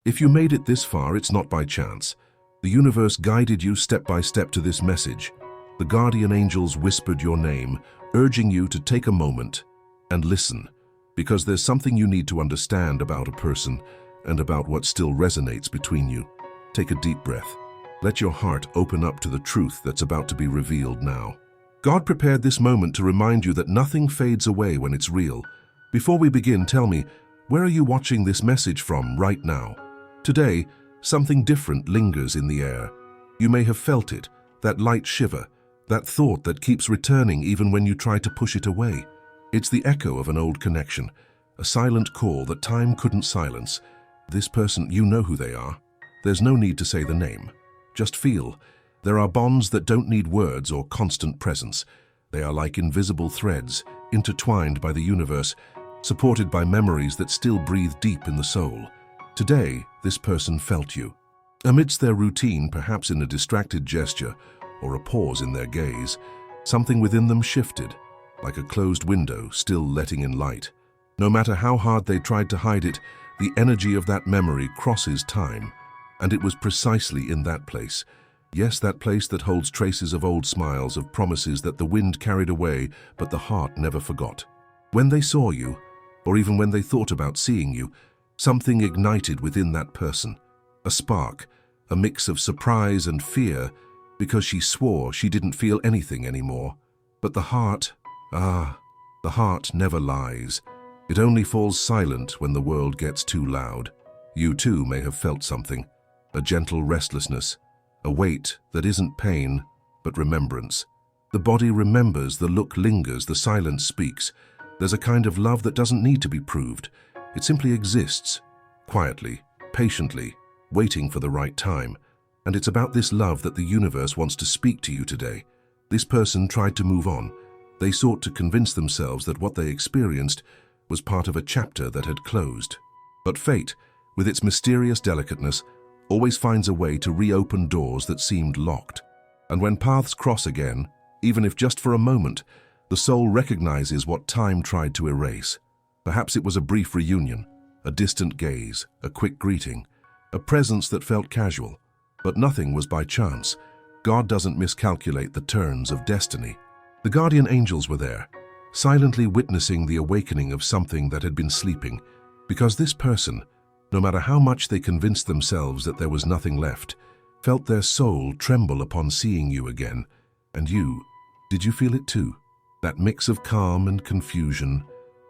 If you made it this far, it's not by chance. The universe guided you step by step to this message. The guardian angels whispered your name, urging you to take a moment and listen, because there's something you need to understand about a person and about what still resonates between you. Take a deep breath. Let your heart open up to the truth that's about to be revealed now. God prepared this moment to remind you that nothing fades away when it's real. Before we begin, tell me, where are you watching this message from right now? Today, something different lingers in the air. You may have felt it, that light shiver, that thought that keeps returning even when you try to push it away. It's the echo of an old connection, a silent call that time couldn't silence. This person, you know who they are. There's no need to say the name. Just feel. There are bonds that don't need words or constant presence. They are like invisible threads, intertwined by the universe, supported by memories that still breathe deep in the soul. Today, this person felt you. Amidst their routine, perhaps in a distracted gesture or a pause in their gaze, something within them shifted, like a closed window still letting in light. No matter how hard they tried to hide it, the energy of that memory crosses time. And it was precisely in that place. Yes, that place that holds traces of old smiles, of promises that the wind carried away, but the heart never forgot. When they saw you, or even when they thought about seeing you, something ignited within that person. A spark, a mix of surprise and fear, because she swore she didn't feel anything anymore. But the heart, the heart never lies. It only falls silent when the world gets too loud. You too may have felt something, a gentle restlessness, a weight that isn't pain, but remembrance. The body remembers, the look lingers, the silence speaks. There's a kind of love that doesn't need to be proved. It simply exists, quietly, patiently, waiting for the right time. And it's about this love that the universe wants to speak to you today. This person tried to move on. They sought to convince themselves that what they experienced was part of a chapter that had closed. But fate, with its mysterious delicateness, always finds a way to reopen doors that seemed locked. And when paths cross again, even if just for a moment, the soul recognizes what time tried to erase. Perhaps it was a brief reunion, a distant gaze, a quick greeting, a presence that felt casual. But nothing was by chance. God doesn't miscalculate the turns of destiny. The guardian angels were there, silently witnessing the awakening of something that had been sleeping, because this person, no matter how much they convinced themselves that there was nothing left, felt their soul tremble upon seeing you again. And you, did you feel it too? That mix of calm and confusion,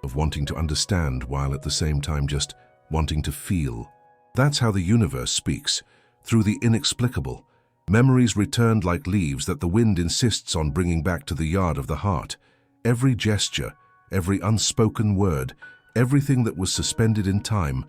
of wanting to understand while at the same time just wanting to feel. That's how the universe speaks, through the inexplicable. Memories returned like leaves that the wind insists on bringing back to the yard of the heart. Every gesture, every unspoken word, everything that was suspended in time,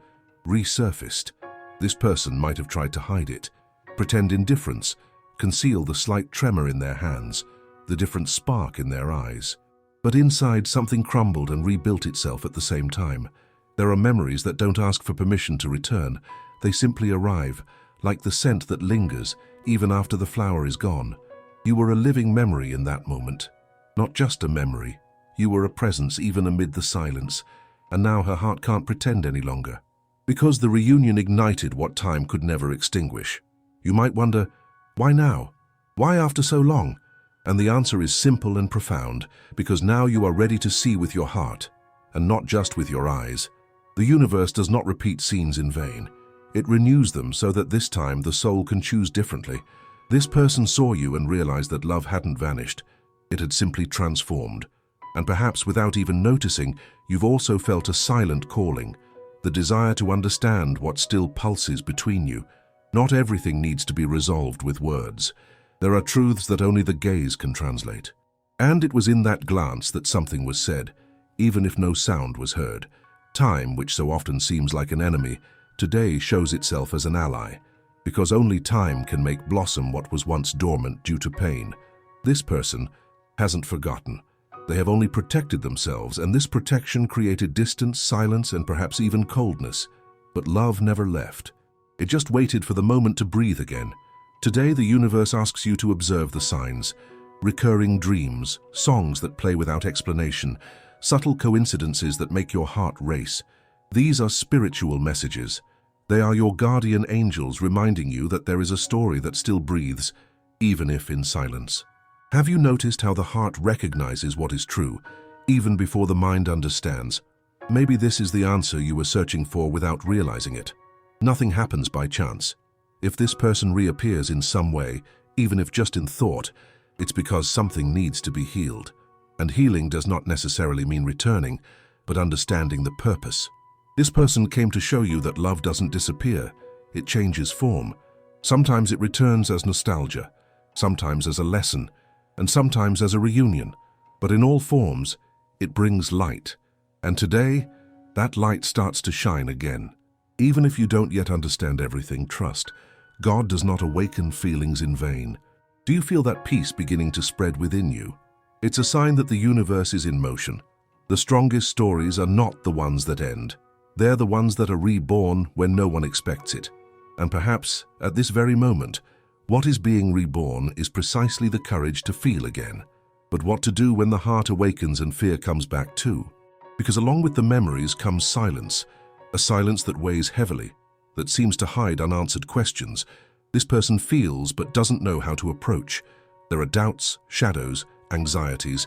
resurfaced. This person might have tried to hide it, pretend indifference, conceal the slight tremor in their hands, the different spark in their eyes. But inside, something crumbled and rebuilt itself at the same time. There are memories that don't ask for permission to return. They simply arrive, like the scent that lingers even after the flower is gone. You were a living memory in that moment. Not just a memory. You were a presence even amid the silence. And now her heart can't pretend any longer. Because the reunion ignited what time could never extinguish. You might wonder, why now? Why after so long? And the answer is simple and profound, because now you are ready to see with your heart, and not just with your eyes. The universe does not repeat scenes in vain. It renews them so that this time the soul can choose differently. This person saw you and realized that love hadn't vanished. It had simply transformed. And perhaps without even noticing, you've also felt a silent calling, the desire to understand what still pulses between you. Not everything needs to be resolved with words. There are truths that only the gaze can translate. And it was in that glance that something was said, even if no sound was heard. Time, which so often seems like an enemy, today shows itself as an ally, because only time can make blossom what was once dormant due to pain. This person hasn't forgotten. They have only protected themselves, and this protection created distance, silence, and perhaps even coldness. But love never left. It just waited for the moment to breathe again. Today, the universe asks you to observe the signs, recurring dreams, songs that play without explanation, subtle coincidences that make your heart race. These are spiritual messages, They are your guardian angels reminding you that there is a story that still breathes, even if in silence. Have you noticed how the heart recognizes what is true, even before the mind understands? Maybe this is the answer you were searching for without realizing it. Nothing happens by chance. If this person reappears in some way, even if just in thought, it's because something needs to be healed. And healing does not necessarily mean returning, but understanding the purpose. This person came to show you that love doesn't disappear, it changes form. Sometimes it returns as nostalgia, sometimes as a lesson, and sometimes as a reunion. But in all forms, it brings light. And today, that light starts to shine again. Even if you don't yet understand everything, trust. God does not awaken feelings in vain. Do you feel that peace beginning to spread within you? It's a sign that the universe is in motion. The strongest stories are not the ones that end. They're the ones that are reborn when no one expects it. And perhaps, at this very moment, what is being reborn is precisely the courage to feel again. But what to do when the heart awakens and fear comes back too? Because along with the memories comes silence, a silence that weighs heavily, that seems to hide unanswered questions. This person feels but doesn't know how to approach. There are doubts, shadows, anxieties,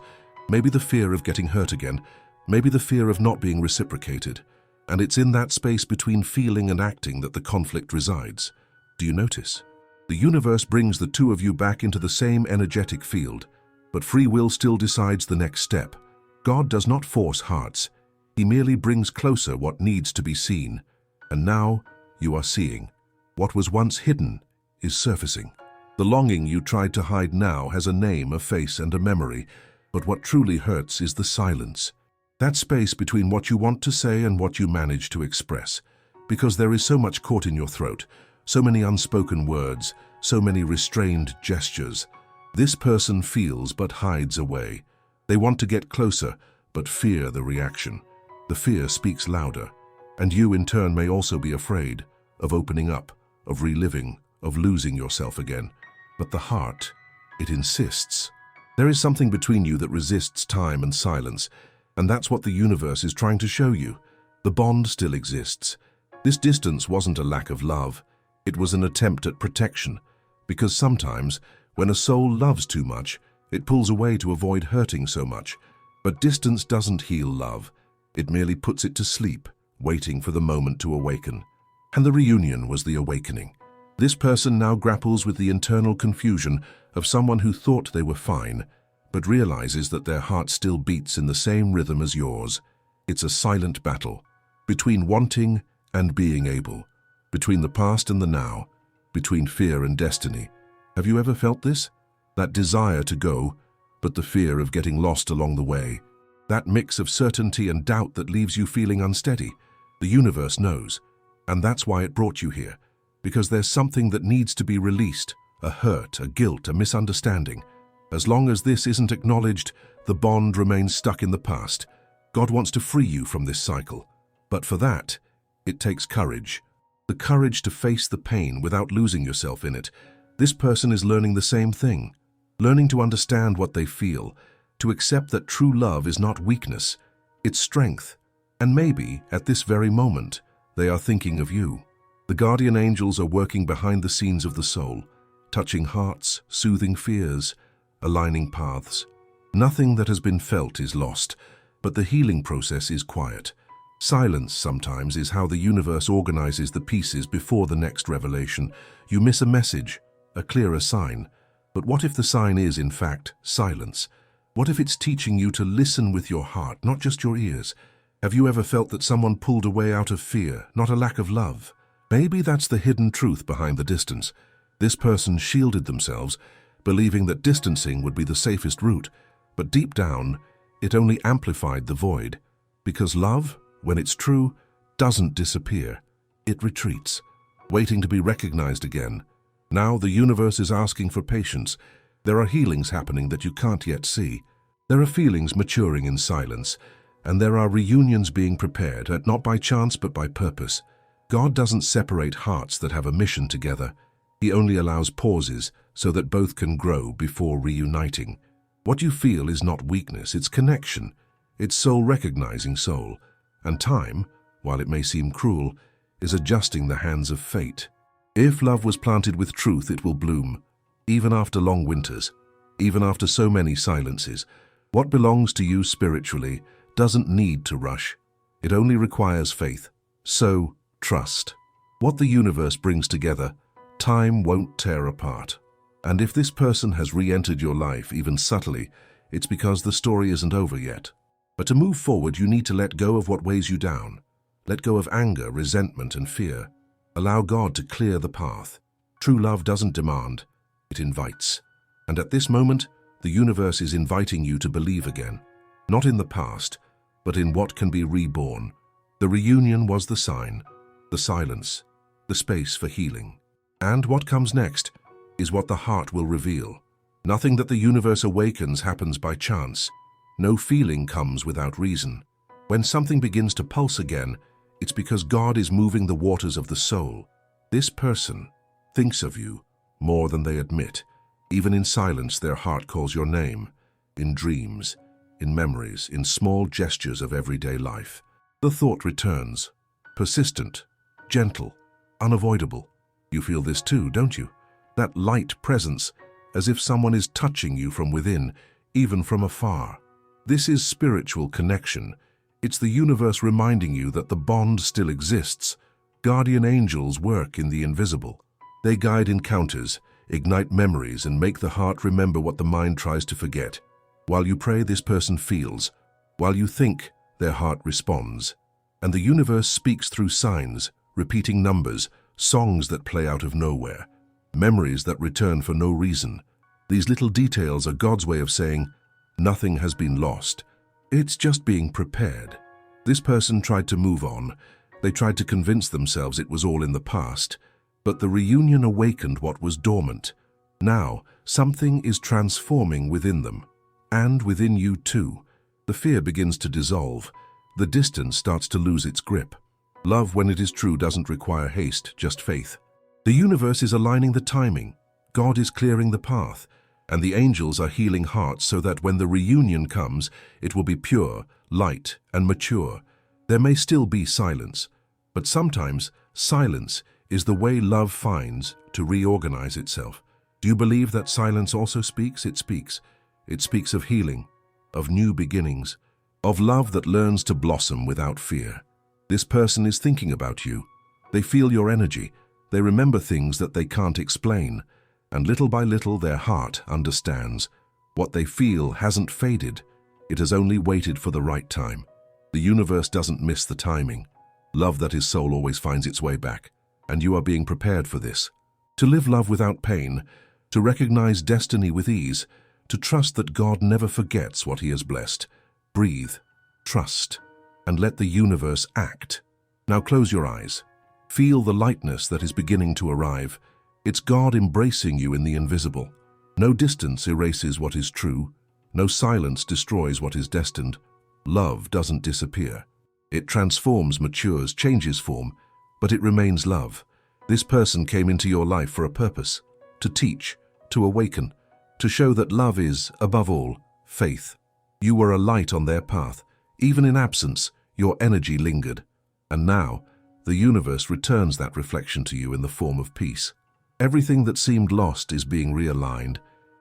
maybe the fear of getting hurt again, maybe the fear of not being reciprocated. And it's in that space between feeling and acting that the conflict resides. Do you notice? The universe brings the two of you back into the same energetic field, but free will still decides the next step. God does not force hearts. He merely brings closer what needs to be seen. And now you are seeing. What was once hidden is surfacing. The longing you tried to hide now has a name, a face, and a memory, but what truly hurts is the silence. That space between what you want to say and what you manage to express. Because there is so much caught in your throat, so many unspoken words, so many restrained gestures. This person feels but hides away. They want to get closer, but fear the reaction. The fear speaks louder, and you in turn may also be afraid of opening up, of reliving, of losing yourself again. But the heart, it insists. There is something between you that resists time and silence, and that's what the universe is trying to show you. The bond still exists. This distance wasn't a lack of love. It was an attempt at protection, because sometimes, when a soul loves too much, it pulls away to avoid hurting so much. But distance doesn't heal love. It merely puts it to sleep, waiting for the moment to awaken. And the reunion was the awakening. This person now grapples with the internal confusion of someone who thought they were fine, but realizes that their heart still beats in the same rhythm as yours. It's a silent battle, between wanting and being able, between the past and the now, between fear and destiny. Have you ever felt this? That desire to go, but the fear of getting lost along the way. That mix of certainty and doubt that leaves you feeling unsteady. The universe knows, and that's why it brought you here. Because there's something that needs to be released, a hurt, a guilt, a misunderstanding. As long as this isn't acknowledged, the bond remains stuck in the past. God wants to free you from this cycle. But for that, it takes courage. The courage to face the pain without losing yourself in it. This person is learning the same thing. Learning to understand what they feel, to accept that true love is not weakness, it's strength. And maybe, at this very moment, they are thinking of you. The guardian angels are working behind the scenes of the soul, touching hearts, soothing fears, aligning paths. Nothing that has been felt is lost, but the healing process is quiet. Silence sometimes is how the universe organizes the pieces before the next revelation. You miss a message, a clearer sign. But what if the sign is, in fact, silence? What if it's teaching you to listen with your heart, not just your ears? Have you ever felt that someone pulled away out of fear, not a lack of love? Maybe that's the hidden truth behind the distance. This person shielded themselves, believing that distancing would be the safest route. But deep down, it only amplified the void. Because love, when it's true, doesn't disappear. It retreats, waiting to be recognized again. Now the universe is asking for patience. There are healings happening that you can't yet see. There are feelings maturing in silence, and there are reunions being prepared, not by chance but by purpose. God doesn't separate hearts that have a mission together. He only allows pauses so that both can grow before reuniting. What you feel is not weakness, it's connection. It's soul recognizing soul. And time, while it may seem cruel, is adjusting the hands of fate. If love was planted with truth, it will bloom, even after long winters, even after so many silences. What belongs to you spiritually doesn't need to rush. It only requires faith. So, trust. What the universe brings together, time won't tear apart. And if this person has re-entered your life, even subtly, it's because the story isn't over yet. But to move forward, you need to let go of what weighs you down. Let go of anger, resentment, and fear. Allow God to clear the path. True love doesn't demand, it invites. And at this moment, the universe is inviting you to believe again. Not in the past, but in what can be reborn. The reunion was the sign, the silence, the space for healing. And what comes next is what the heart will reveal. Nothing that the universe awakens happens by chance. No feeling comes without reason. When something begins to pulse again, it's because God is moving the waters of the soul. This person thinks of you more than they admit. Even in silence, their heart calls your name. In dreams, in memories, in small gestures of everyday life. The thought returns, persistent, gentle, unavoidable. You feel this too, don't you? That light presence, as if someone is touching you from within, even from afar. This is spiritual connection. It's the universe reminding you that the bond still exists. Guardian angels work in the invisible. They guide encounters, ignite memories, and make the heart remember what the mind tries to forget. While you pray, this person feels. While you think, their heart responds. And the universe speaks through signs, repeating numbers, songs that play out of nowhere, memories that return for no reason. These little details are God's way of saying, nothing has been lost. It's just being prepared. This person tried to move on. They tried to convince themselves it was all in the past. But the reunion awakened what was dormant. Now, something is transforming within them. And within you too. The fear begins to dissolve. The distance starts to lose its grip. Love, when it is true, doesn't require haste, just faith. The universe is aligning the timing. God is clearing the path. And the angels are healing hearts so that when the reunion comes, it will be pure, light, and mature. There may still be silence, but sometimes silence is the way love finds to reorganize itself. Do you believe that silence also speaks? It speaks. It speaks of healing, of new beginnings, of love that learns to blossom without fear. This person is thinking about you. They feel your energy. They remember things that they can't explain. And little by little, their heart understands. What they feel hasn't faded. It has only waited for the right time. The universe doesn't miss the timing. Love that is soul always finds its way back. And you are being prepared for this. To live love without pain, to recognize destiny with ease, to trust that God never forgets what He has blessed. Breathe, trust, and let the universe act. Now close your eyes. Feel the lightness that is beginning to arrive. It's God embracing you in the invisible. No distance erases what is true. No silence destroys what is destined. Love doesn't disappear. It transforms, matures, changes form, but it remains love. This person came into your life for a purpose, to teach, to awaken, to show that love is, above all, faith. You were a light on their path. Even in absence, your energy lingered. And now, the universe returns that reflection to you in the form of peace. Everything that seemed lost is being realigned.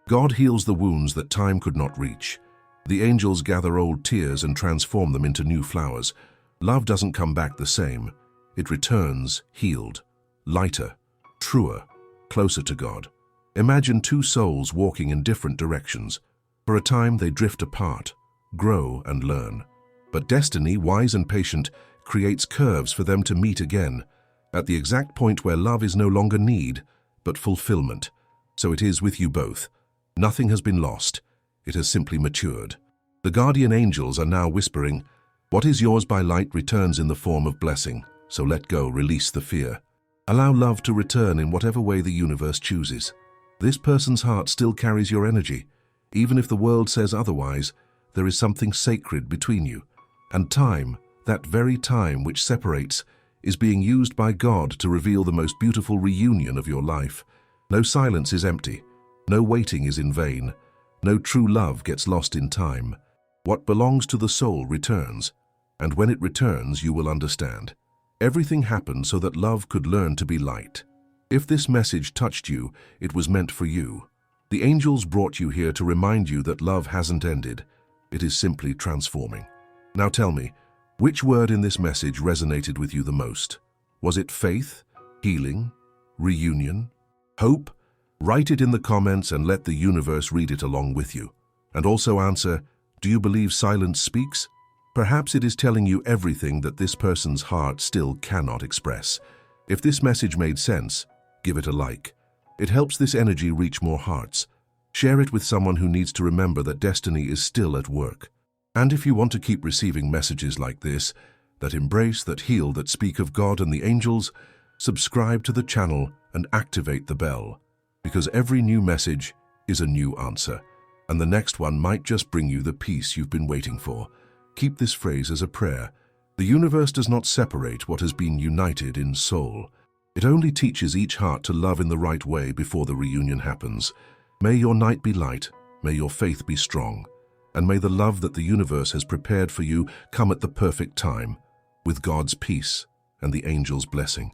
God heals the wounds that time could not reach. The angels gather old tears and transform them into new flowers. Love doesn't come back the same. It returns healed, lighter, truer, closer to God. Imagine two souls walking in different directions. For a time they drift apart, grow and learn. But destiny, wise and patient, creates curves for them to meet again, at the exact point where love is no longer need, but fulfillment. So it is with you both. Nothing has been lost. It has simply matured. The guardian angels are now whispering, what is yours by light returns in the form of blessing. So let go, release the fear. Allow love to return in whatever way the universe chooses. This person's heart still carries your energy. Even if the world says otherwise, there is something sacred between you. And time, that very time which separates, is being used by God to reveal the most beautiful reunion of your life. No silence is empty. No waiting is in vain. No true love gets lost in time. What belongs to the soul returns. And when it returns, you will understand. Everything happened so that love could learn to be light. If this message touched you, it was meant for you. The angels brought you here to remind you that love hasn't ended. It is simply transforming. Now tell me, which word in this message resonated with you the most? Was it faith, healing, reunion, hope? Write it in the comments and let the universe read it along with you. And also answer, do you believe silence speaks? Perhaps it is telling you everything that this person's heart still cannot express. If this message made sense, give it a like. It helps this energy reach more hearts. Share it with someone who needs to remember that destiny is still at work. And if you want to keep receiving messages like this, that embrace, that heal, that speak of God and the angels, subscribe to the channel and activate the bell. Because every new message is a new answer, and the next one might just bring you the peace you've been waiting for. Keep this phrase as a prayer. The universe does not separate what has been united in soul. It only teaches each heart to love in the right way before the reunion happens. May your night be light, may your faith be strong, and may the love that the universe has prepared for you come at the perfect time, with God's peace and the angel's blessing.